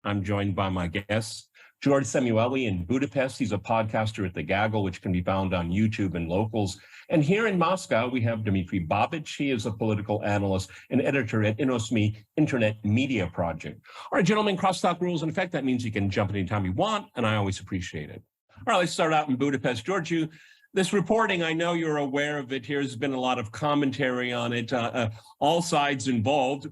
I'm joined by my guests, George Szamuely in Budapest. He's a podcaster at The Gaggle, which can be found on YouTube and locals. And here in Moscow, we have Dmitry Babich. He is a political analyst and editor at InnoSME Internet Media Project. All right, gentlemen, crosstalk rules in effect. That means you can jump anytime you want, and I always appreciate it. All right, let's start out in Budapest. George, this reporting, I know you're aware of it. There's been a lot of commentary on it, all sides involved,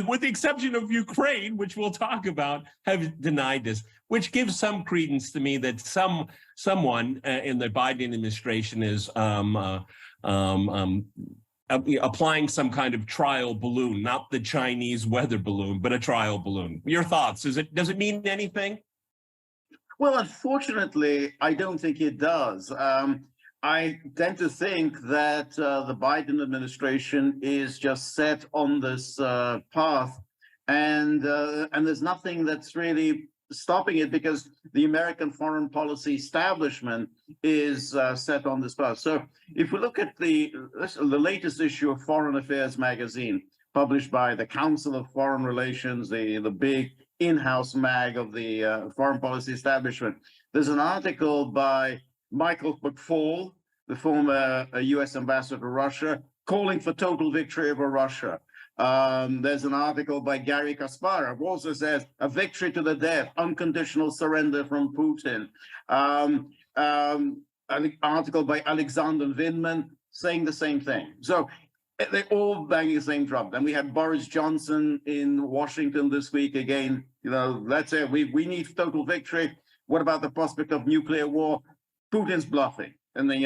with the exception of Ukraine, which we'll talk about, have denied this, which gives some credence to me that someone in the Biden administration is applying some kind of trial balloon, not the Chinese weather balloon, but a trial balloon. Your thoughts? Does it mean anything? Well, unfortunately, I don't think it does. I tend to think that the Biden administration is just set on this path, and there's nothing that's really stopping it because the American foreign policy establishment is set on this path. So if we look at the latest issue of Foreign Affairs magazine, published by the Council of Foreign Relations, the big in-house mag of the foreign policy establishment, there's an article by Michael McFaul, the former U.S. ambassador to Russia, calling for total victory over Russia. There's an article by Gary Kasparov, also says a victory to the death, unconditional surrender from Putin. An article by Alexander Vindman saying the same thing. So they're all banging the same drum. Then we had Boris Johnson in Washington this week again. Let's say we need total victory. What about the prospect of nuclear war? Putin's bluffing, and then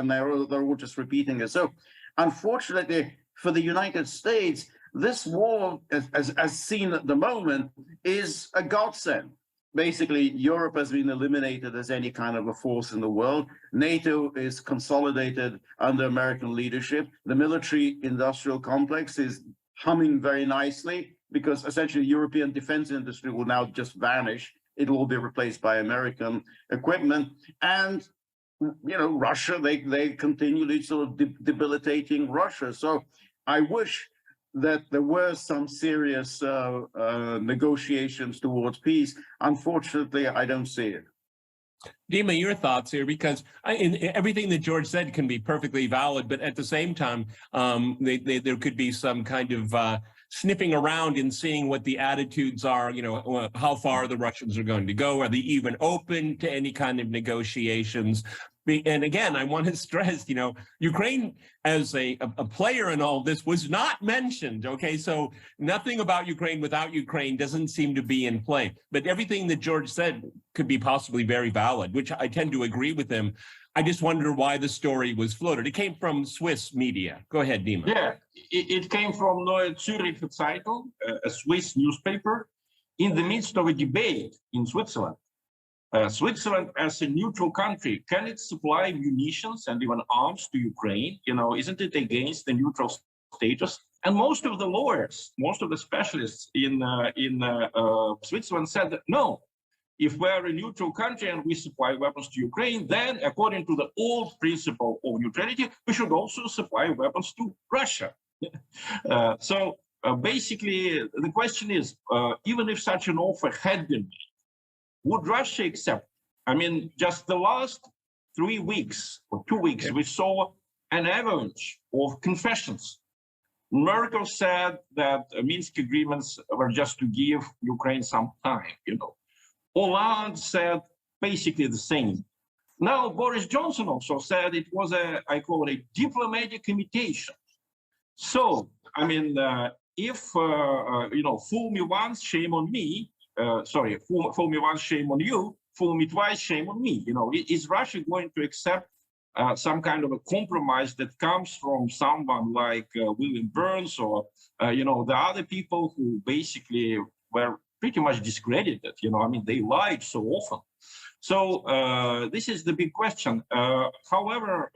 they're all just repeating it. So, unfortunately, for the United States, this war, as seen at the moment, is a godsend. Basically, Europe has been eliminated as any kind of a force in the world. NATO is consolidated under American leadership. The military-industrial complex is humming very nicely because essentially the European defense industry will now just vanish. It will be replaced by American equipment. And, Russia, they continually sort of debilitating Russia. So I wish that there were some serious negotiations towards peace. Unfortunately, I don't see it. Dima, your thoughts here, because everything that George said can be perfectly valid, but at the same time, there could be some kind of sniffing around and seeing what the attitudes are, how far the Russians are going to go. Are they even open to any kind of negotiations? And again, I want to stress, Ukraine as a player in all this was not mentioned. Okay, so nothing about Ukraine without Ukraine doesn't seem to be in play. But everything that George said could be possibly very valid, which I tend to agree with him. I just wonder why the story was floated. It came from Swiss media. Go ahead, Dima. Yeah, it came from Neue Zürcher Zeitung, a Swiss newspaper, in the midst of a debate in Switzerland. Switzerland, as a neutral country, can it supply munitions and even arms to Ukraine? Isn't it against the neutral status? And most of the lawyers, most of the specialists in Switzerland said that no. If we're a neutral country and we supply weapons to Ukraine, then according to the old principle of neutrality, we should also supply weapons to Russia. So basically, the question is, even if such an offer had been made, would Russia accept? I mean, just the last 3 weeks or 2 weeks, we saw an avalanche of confessions. Merkel said that Minsk agreements were just to give Ukraine some time, Hollande said basically the same. Now, Boris Johnson also said it was I call it a diplomatic imitation. So, I mean, if, fool me once, shame on me. Fool me once, shame on you. Fool me twice, shame on me. Is Russia going to accept some kind of a compromise that comes from someone like William Burns or, the other people who basically were pretty much discredited, they lied so often. So this is the big question. However,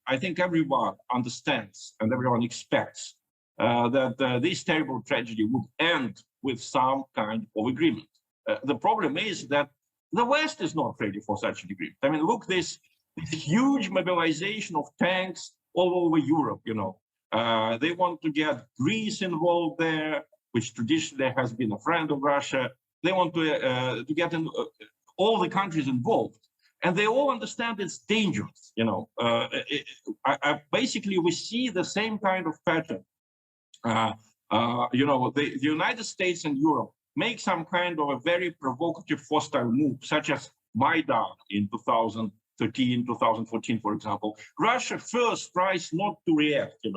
I think everyone understands and everyone expects that this terrible tragedy would end with some kind of agreement. The problem is that the West is not ready for such an agreement. I mean, look, this huge mobilization of tanks all over Europe, they want to get Greece involved there, which traditionally has been a friend of Russia. to get all the countries involved, and they all understand it's dangerous. Basically, we see the same kind of pattern. The United States and Europe make some kind of a very provocative hostile move, such as Maidan in 2013, 2014, for example. Russia first tries not to react,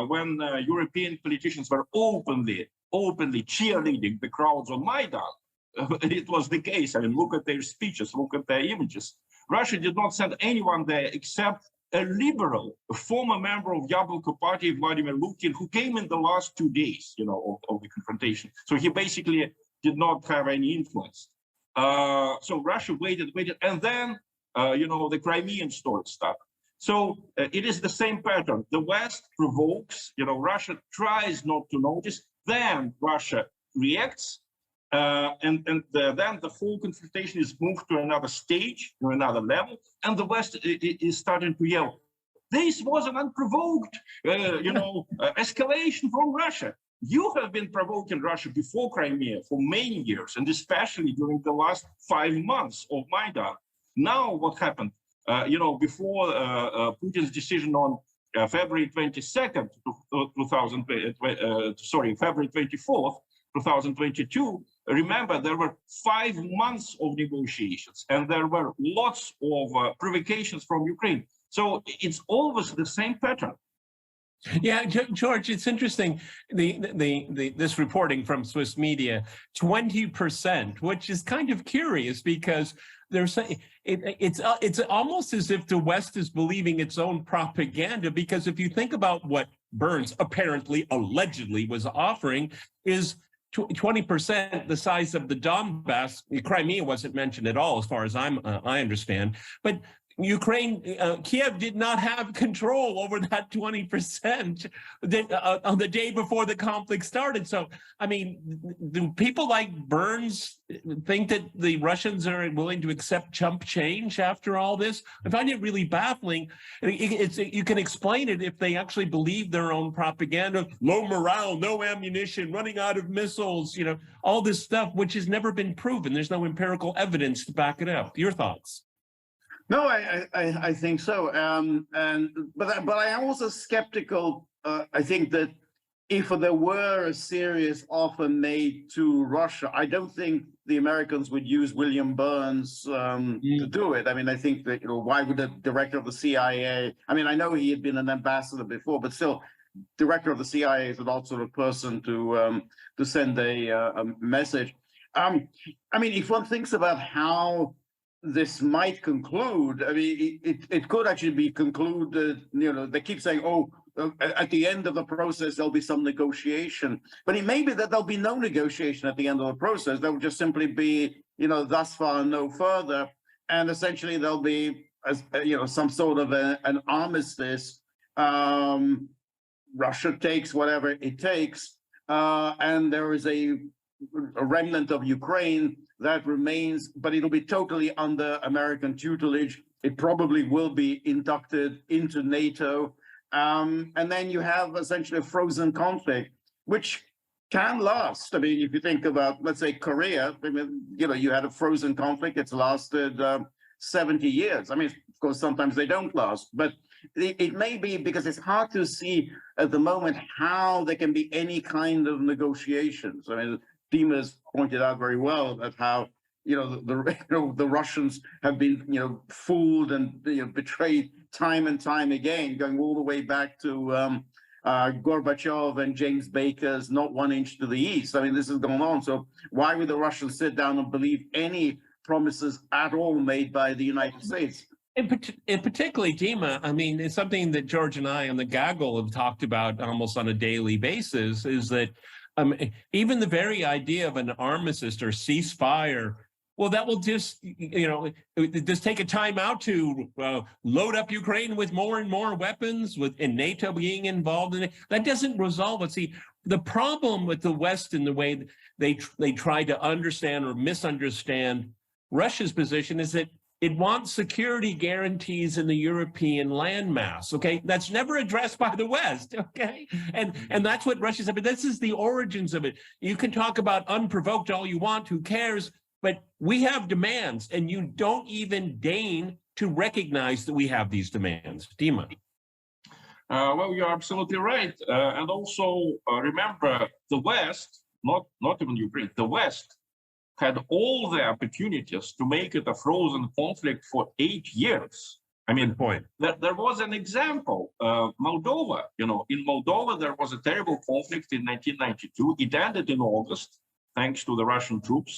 when European politicians were openly cheerleading the crowds on Maidan. It was the case. I mean, look at their speeches, look at their images. Russia did not send anyone there except a liberal, a former member of Yabloko party, Vladimir Lukin, who came in the last 2 days, of the confrontation. So he basically did not have any influence. So Russia waited, and then, the Crimean story started. So it is the same pattern. The West provokes, Russia tries not to notice, then Russia reacts, and then the whole confrontation is moved to another stage, to another level, and the West is starting to yell, this was an unprovoked, escalation from Russia. You have been provoking Russia before Crimea for many years, and especially during the last 5 months of Maidan. Now what happened? Before Putin's decision on February 22nd, February 24th, 2022, remember, there were 5 months of negotiations, and there were lots of provocations from Ukraine. So it's always the same pattern. Yeah, George, it's interesting. This reporting from Swiss media, 20%, which is kind of curious because they're saying it's almost as if the West is believing its own propaganda. Because if you think about what Burns apparently, allegedly was offering, is 20% the size of the Donbass. Crimea wasn't mentioned at all, as far as I understand, but Kiev did not have control over that 20% on the day before the conflict started. So, I mean, do people like Burns think that the Russians are willing to accept chump change after all this? I find it really baffling. You can explain it if they actually believe their own propaganda, low morale, no ammunition, running out of missiles, all this stuff, which has never been proven. There's no empirical evidence to back it up. Your thoughts? No, I think so. But I am also skeptical. I think that if there were a serious offer made to Russia, I don't think the Americans would use William Burns to do it. I mean, I think that, why would the director of the CIA? I mean, I know he had been an ambassador before, but still, director of the CIA is an odd sort of person to send a message. I mean, if one thinks about how this might conclude, I mean, it could actually be concluded, they keep saying, at the end of the process, there'll be some negotiation. But it may be that there'll be no negotiation at the end of the process. There will just simply be, thus far, no further. And essentially, there'll be, some sort of an armistice. Russia takes whatever it takes. And there is a remnant of Ukraine that remains, but it'll be totally under American tutelage. It probably will be inducted into NATO. And then you have essentially a frozen conflict, which can last. I mean, if you think about, let's say, Korea, I mean, you had a frozen conflict. It's lasted 70 years. I mean, of course, sometimes they don't last, but it may be because it's hard to see at the moment how there can be any kind of negotiations. I mean, Dima's pointed out very well at how the Russians have been fooled and betrayed time and time again, going all the way back to Gorbachev and James Baker's "not 1 inch to the east." I mean, this has gone on. So why would the Russians sit down and believe any promises at all made by the United States? And particularly, Dima, I mean, it's something that George and I on the Gaggle have talked about almost on a daily basis, is that even the very idea of an armistice or ceasefire, well, that will just, just take a time out to load up Ukraine with more and more weapons, and NATO being involved in it. That doesn't resolve it. See, the problem with the West in the way they try to understand or misunderstand Russia's position is that it wants security guarantees in the European landmass. Okay, that's never addressed by the West. Okay, and that's what Russia said. But this is the origins of it. You can talk about unprovoked all you want. Who cares? But we have demands, and you don't even deign to recognize that we have these demands. Dima. Well, you're absolutely right. And also remember, the West, not even Ukraine, the West had all the opportunities to make it a frozen conflict for 8 years. I mean, there was an example, Moldova. You know, in Moldova, there was a terrible conflict in 1992. It ended in August, thanks to the Russian troops,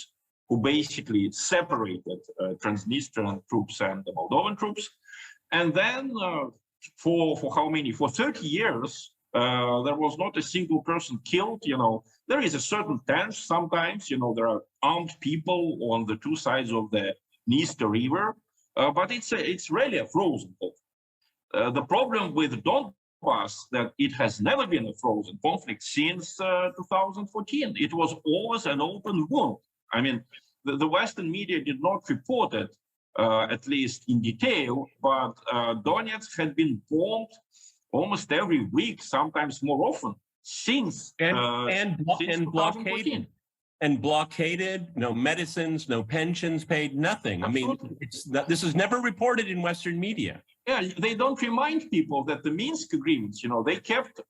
who basically separated Transnistrian troops and the Moldovan troops. And then for how many? For 30 years, there was not a single person killed. You know, there is a certain tension sometimes. You know, there are armed people on the two sides of the Dniester River, but it's really a frozen conflict. The problem with Donbass that it has never been a frozen conflict since 2014. It was always an open wound. I mean, the Western media did not report it, at least in detail, but Donetsk had been bombed almost every week, sometimes more often, since and blockaded. And blockaded, no medicines, no pensions paid, nothing. Absolutely. I mean, this is never reported in Western media. Yeah, they don't remind people that the Minsk agreements, you know, they kept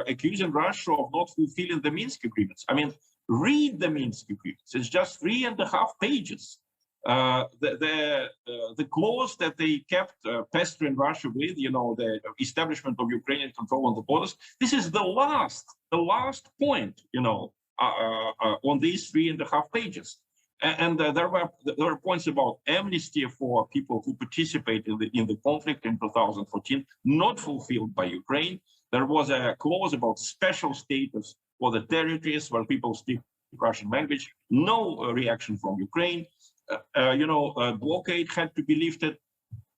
accusing Russia of not fulfilling the Minsk agreements. I mean, read the Minsk agreements. It's just 3.5 pages. The clause that they kept pestering Russia with, you know, the establishment of Ukrainian control on the borders. This is the last point, you know, on these 3.5 pages. And there were points about amnesty for people who participated in the conflict in 2014, not fulfilled by Ukraine. There was a clause about special status for the territories where people speak Russian language. No reaction from Ukraine. Blockade had to be lifted.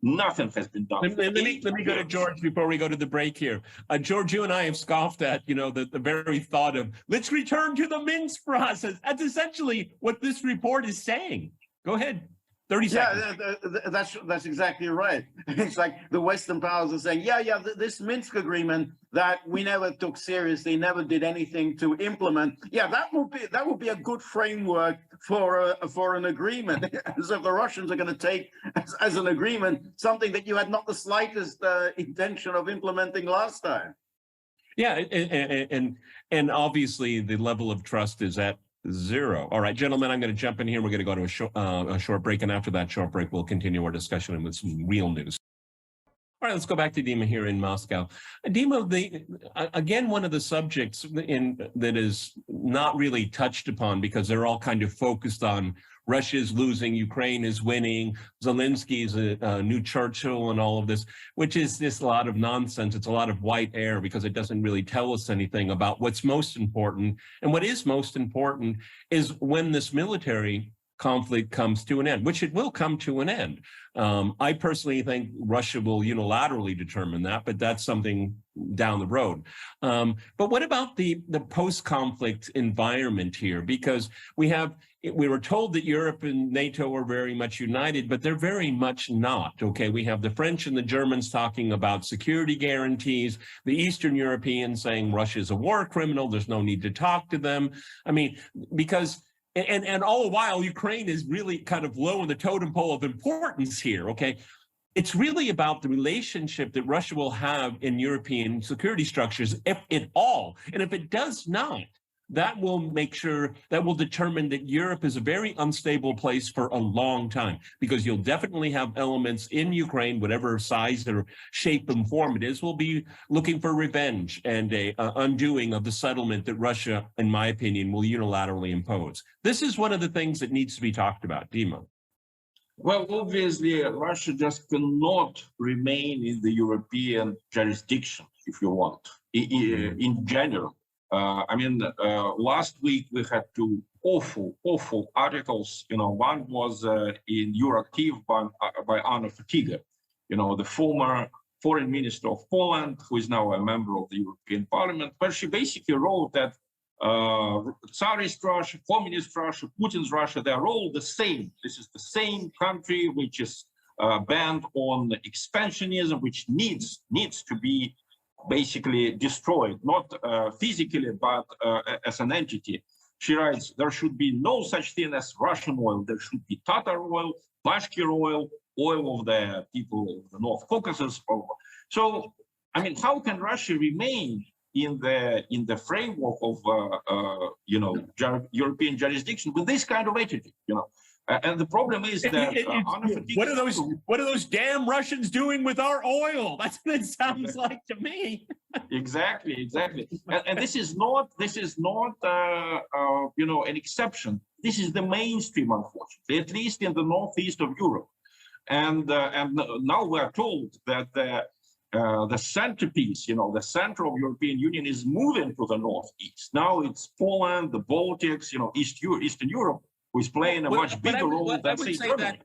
Nothing has been done. Let me go to George before we go to the break here. George, you and I have scoffed at, you know, the very thought of let's return to the Minsk process. That's essentially what this report is saying. Go ahead. 30 seconds. Yeah, that's exactly right. It's like the Western powers are saying, this Minsk agreement that we never took seriously, never did anything to implement. Yeah, that would be a good framework for an agreement. So if the Russians are going to take as an agreement something that you had not the slightest intention of implementing last time. Yeah, and obviously the level of trust is at zero. All right, gentlemen, I'm going to jump in here. We're going to go to a short break, and after that short break, we'll continue our discussion with some real news. All right, let's go back to Dima here in Moscow. Dima, again, one of the subjects that is not really touched upon because they're all kind of focused on Russia's losing, Ukraine is winning, Zelensky's a new Churchill and all of this, which is just a lot of nonsense. It's a lot of white air because it doesn't really tell us anything about what's most important. And what is most important is when this military conflict comes to an end, which it will come to an end. I personally think Russia will unilaterally determine that, but that's something down the road. But what about the post-conflict environment here? Because we were told that Europe and NATO are very much united, but they're very much not. Okay, we have the French and the Germans talking about security guarantees, the Eastern Europeans saying Russia's a war criminal, there's no need to talk to them. I mean, because and all the while, Ukraine is really kind of low in the totem pole of importance here, okay? It's really about the relationship that Russia will have in European security structures, if at all. And if it does not, that will determine that Europe is a very unstable place for a long time, because you'll definitely have elements in Ukraine, whatever size or shape and form it is, will be looking for revenge and a undoing of the settlement that Russia, in my opinion, will unilaterally impose. This is one of the things that needs to be talked about. Dima. Well, obviously, Russia just cannot remain in the European jurisdiction, if you want, in general. Last week we had two awful articles. You know, one was in Euractiv by Anna Fatiga, you know, the former foreign minister of Poland, who is now a member of the European Parliament, where she basically wrote that Tsarist Russia, Communist Russia, Putin's Russia, they're all the same. This is the same country which is banned on expansionism, which needs to be basically destroyed, not physically, but as an entity. She writes, there should be no such thing as Russian oil. There should be Tatar oil, Bashkir oil, oil of the people of the North Caucasus. So, I mean, how can Russia remain in the framework of European jurisdiction with this kind of attitude? And the problem is that what are those damn Russians doing with our oil? That's what it sounds like to me. Exactly. And this is not an exception. This is the mainstream, unfortunately, at least in the northeast of Europe. And now we are told that the centerpiece, the center of European Union is moving to the northeast. Now it's Poland, the Baltics, Eastern Europe, who is playing a much bigger role than say Germany.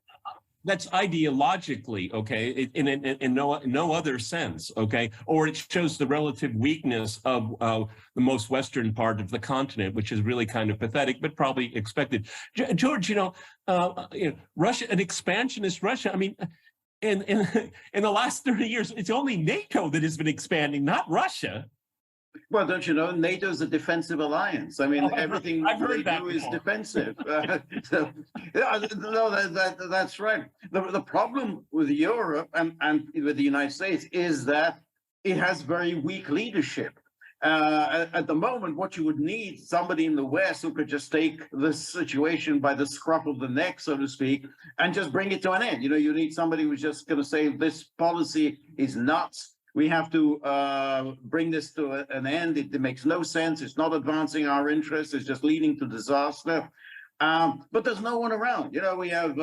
That's ideologically, okay, in no other sense, okay, or it shows the relative weakness of the most western part of the continent, which is really kind of pathetic, but probably expected. George, Russia, an expansionist Russia. I mean, in the last 30 years, it's only NATO that has been expanding, not Russia. Well, don't you know, NATO is a defensive alliance. I mean, everything they do is defensive. So, no, that's right. The problem with Europe and with the United States is that it has very weak leadership. At the moment, what you would need, somebody in the West who could just take this situation by the scruff of the neck, so to speak, and just bring it to an end. You need somebody who's just going to say, this policy is nuts. We have to bring this to an end. It makes no sense. It's not advancing our interests. It's just leading to disaster. But there's no one around. We have,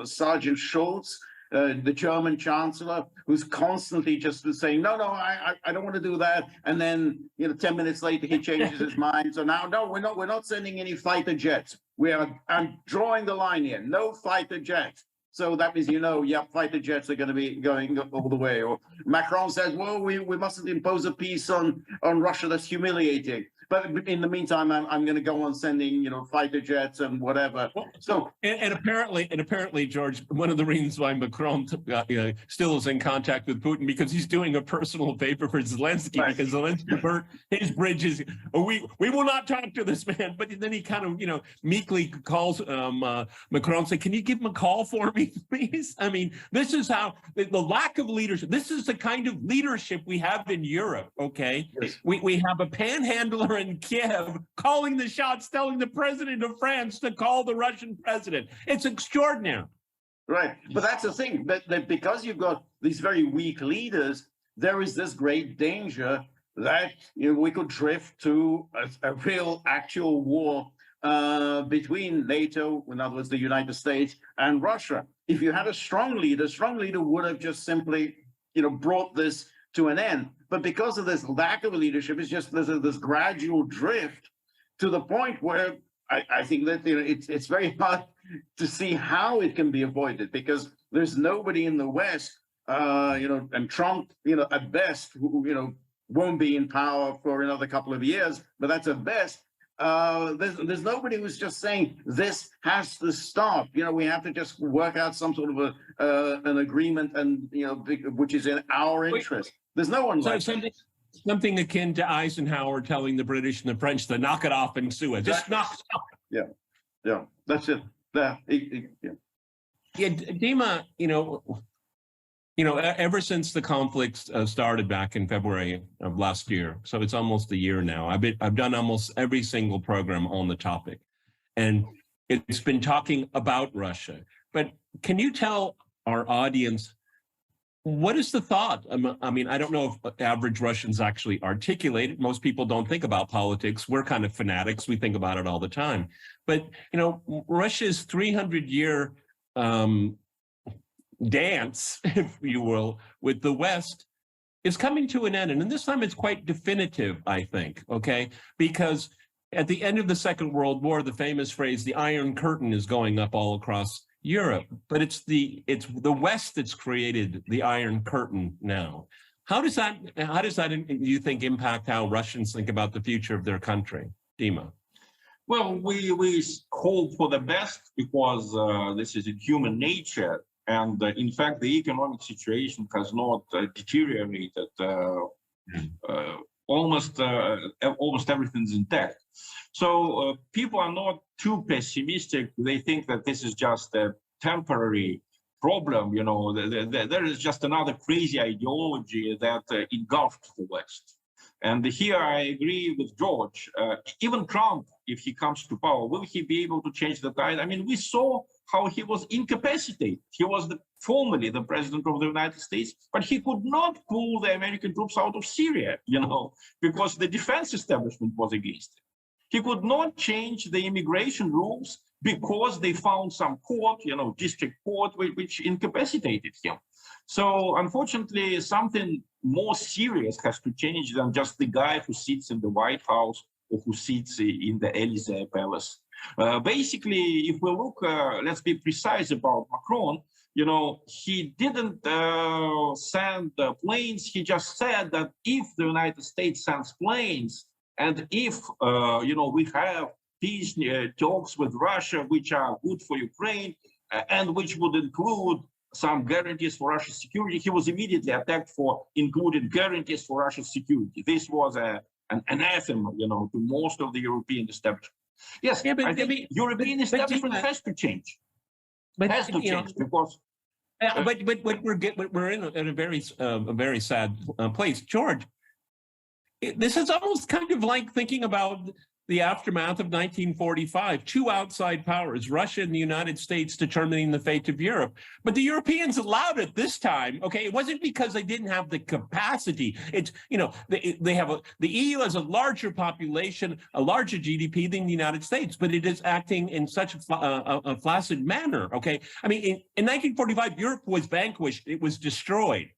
Sergeant Scholz, the German chancellor, who's constantly just saying, no, I don't want to do that. And then, 10 minutes later, he changes his mind. So now, no, we're not sending any fighter jets. I'm drawing the line here. No fighter jets. So that means, fighter jets are going to be going all the way. Or Macron says, well, we mustn't impose a peace on Russia that's humiliating. But in the meantime, I'm going to go on sending, fighter jets and whatever. So and apparently, George, one of the reasons why Macron still is in contact with Putin, because he's doing a personal favor for Zelensky, right. Because Zelensky burnt his bridges. We will not talk to this man. But then he kind of, meekly calls Macron and say, can you give him a call for me, please? I mean, this is how the lack of leadership. This is the kind of leadership we have in Europe. OK, yes. We have a panhandler in Kiev calling the shots, telling the president of France to call the Russian president. It's extraordinary. Right. But that's the thing, that because you've got these very weak leaders, there is this great danger that we could drift to a real actual war between NATO, in other words, the United States, and Russia. If you had a strong leader would have just simply, brought this to an end. But because of this lack of leadership, it's just this gradual drift to the point where I think that it's very hard to see how it can be avoided, because there's nobody in the West, and Trump, at best, who, won't be in power for another couple of years, but that's at best. There's nobody who's just saying this has to stop. We have to just work out some sort of an agreement, and which is in our interest. There's no one like something akin to Eisenhower telling the British and the French to knock it off in Suez. Just knock it off. Yeah, that's it. Yeah. Dima, ever since the conflict started back in February of last year, so it's almost a year now. I've done almost every single program on the topic, and it's been talking about Russia. But can you tell our audience, what is the thought? I mean, I don't know if average Russians actually articulate it. Most people don't think about politics. We're kind of fanatics. We think about it all the time. But, Russia's 300-year dance, if you will, with the West is coming to an end. And this time it's quite definitive, I think, okay? Because at the end of the Second World War, the famous phrase, the Iron Curtain is going up all across Europe, but it's the West that's created the Iron Curtain now. How does that, you think, impact how Russians think about the future of their country? Dima? Well, we hope for the best, because this is in human nature And in fact, the economic situation has not deteriorated. Almost everything's intact. So people are not too pessimistic. They think that this is just a temporary problem. You know, there is just another crazy ideology that engulfed the West. And here I agree with George. Even Trump, if he comes to power, will he be able to change the tide? I mean, we saw how he was incapacitated. He was formally the president of the United States, but he could not pull the American troops out of Syria, you know, because the defense establishment was against it. He could not change the immigration rules because they found some court, you know, district court, which incapacitated him. So unfortunately, something more serious has to change than just the guy who sits in the White House or who sits in the Elysee Palace. Basically, if we look, let's be precise about Macron, you know, he didn't send planes. He just said that if the United States sends planes, and if, you know, we have peace talks with Russia, which are good for Ukraine, and which would include some guarantees for Russia's security, he was immediately attacked for including guarantees for Russia's security. This was an anathema, you know, to most of the European establishment. Yes, yeah, I think European establishment has to change. But has to change because. But we're in a very sad place, George. This is almost kind of like thinking about the aftermath of 1945, two outside powers, Russia and the United States, determining the fate of Europe. But the Europeans allowed it this time. Okay, it wasn't because they didn't have the capacity. It's, you know, they have the EU has a larger population, a larger GDP than the United States, but it is acting in such a flaccid manner. Okay, I mean, in 1945, Europe was vanquished; it was destroyed.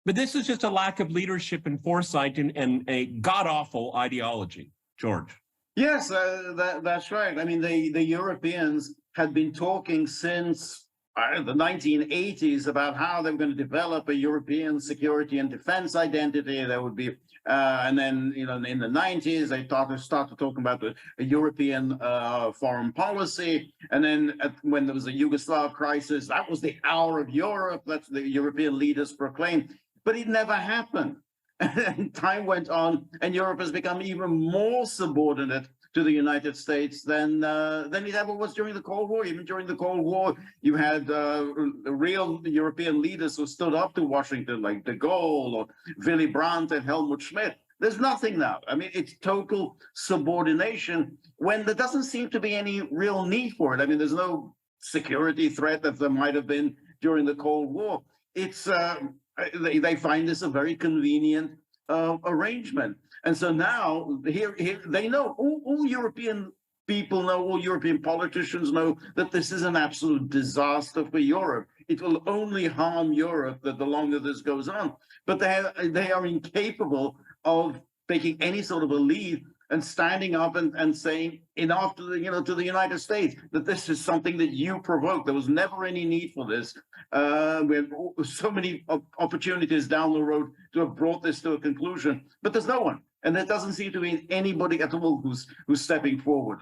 But this is just a lack of leadership and foresight and a god-awful ideology, George. Yes, that's right. I mean, the Europeans had been talking since the 1980s about how they were going to develop a European security and defense identity. There would be, and then, you know, in the 90s, they started talking about a European foreign policy. And then when there was a Yugoslav crisis, that was the hour of Europe. That's the European leaders proclaimed. But it never happened. And time went on, and Europe has become even more subordinate to the United States than it ever was during the Cold War. Even during the Cold War, you had real European leaders who stood up to Washington, like de Gaulle or Willy Brandt and Helmut Schmidt. There's nothing now. I mean, it's total subordination when there doesn't seem to be any real need for it. I mean, there's no security threat that there might have been during the Cold War. It's they find this a very convenient arrangement. And so now here they know, all European people know, all European politicians know that this is an absolute disaster for Europe. It will only harm Europe the longer this goes on. But they are incapable of taking any sort of a lead and standing up and saying enough to the United States that this is something that you provoked. There was never any need for this. We have so many opportunities down the road to have brought this to a conclusion, but there's no one, and there doesn't seem to be anybody at all who's stepping forward.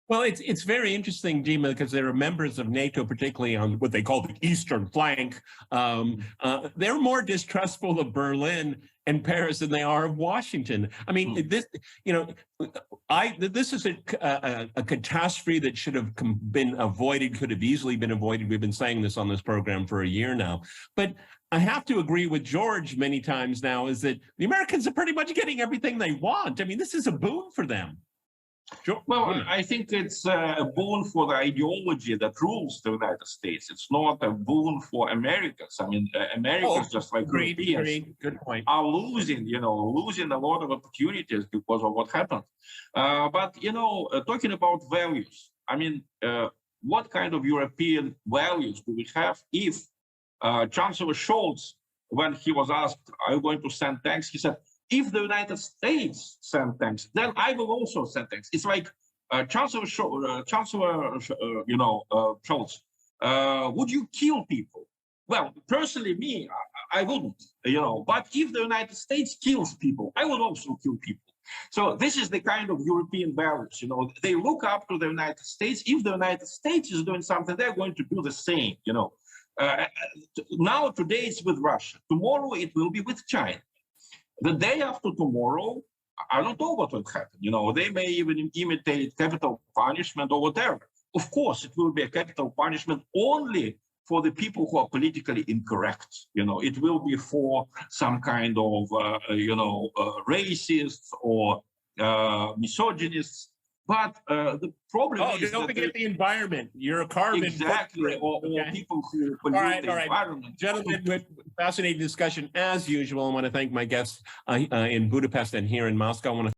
Well, it's very interesting, Dima, because there are members of NATO, particularly on what they call the eastern flank. They're more distrustful of Berlin and Paris than they are of Washington. I mean, this is a catastrophe that should have been avoided, could have easily been avoided. We've been saying this on this program for a year now. But I have to agree with George many times now, is that the Americans are pretty much getting everything they want. I mean, this is a boon for them. Sure. Well, I think it's a boon for the ideology that rules the United States. It's not a boon for Americans. I mean, Americans, just like Europeans, good point, are losing a lot of opportunities because of what happened. But, talking about values, I mean, what kind of European values do we have if Chancellor Scholz, when he was asked, are you going to send tanks? He said, if the United States send tanks, then I will also send tanks. It's like Chancellor Scholz, would you kill people? Well, personally, me, I wouldn't, but if the United States kills people, I would also kill people. So this is the kind of European values, they look up to the United States. If the United States is doing something, they're going to do the same, Now, today it's with Russia. Tomorrow it will be with China. The day after tomorrow, I don't know what will happen. You know, they may even imitate capital punishment or whatever. Of course, it will be a capital punishment only for the people who are politically incorrect. You know, it will be for some kind of, racists or misogynists. But the problem is don't forget the environment. You're a carbon exactly, or people who pollute the environment. Gentlemen, with fascinating discussion as usual. I want to thank my guests in Budapest and here in Moscow. I want to